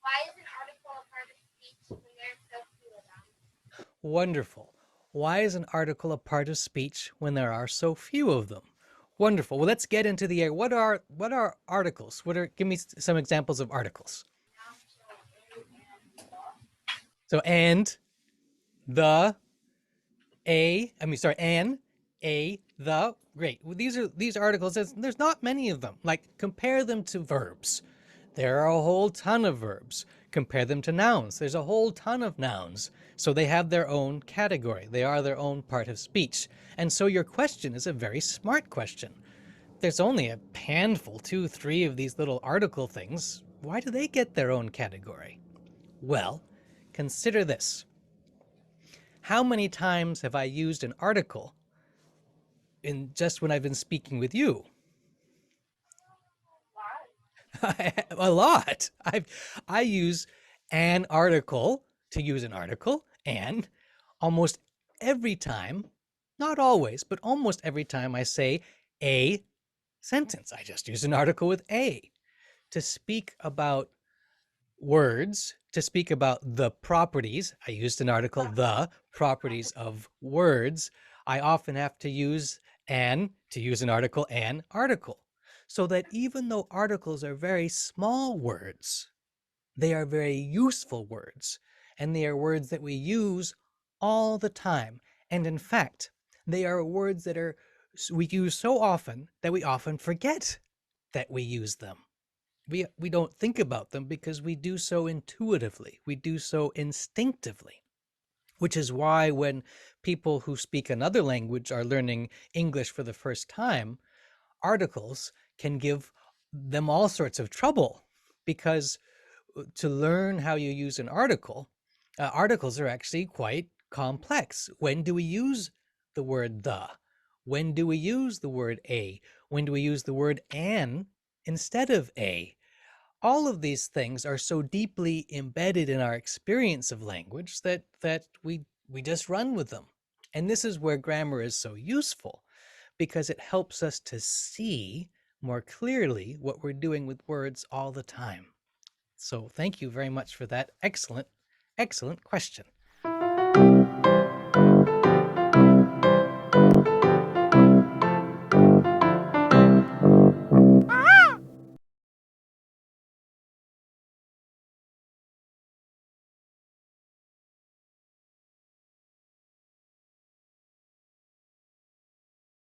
Why is an article a part of speech when there are so few of them? Wonderful. Why is an article a part of speech when there are so few of them? Wonderful. Well, let's get into the air. What are articles? Give me some examples of articles. Noun, so a and the. So and, the, an, a, the. Great. Well, these articles. There's not many of them. Like compare them to verbs. There are a whole ton of verbs. Compare them to nouns. There's a whole ton of nouns. So they have their own category. They are their own part of speech. And so your question is a very smart question. There's only a handful, two, three of these little article things. Why do they get their own category? Well, consider this. How many times have I used an article in just when I've been speaking with you? Why? A lot. I use an article to use an article, and almost every time, not always, but almost every time I say a sentence, I just use an article with a to speak about words, to speak about the properties. I used an article, the properties of words. I often have to use an to use an article. So that even though articles are very small words, they are very useful words, and they are words that we use all the time. And in fact, they are words that we use so often that we often forget that we use them. We don't think about them because we do so intuitively. We do so instinctively, which is why when people who speak another language are learning English for the first time, articles can give them all sorts of trouble because to learn how you use an article, articles are actually quite complex. When do we use the word the? When do we use the word a? When do we use the word an instead of a? All of these things are so deeply embedded in our experience of language that we just run with them. And this is where grammar is so useful because it helps us to see more clearly what we're doing with words all the time. So thank you very much for that excellent question.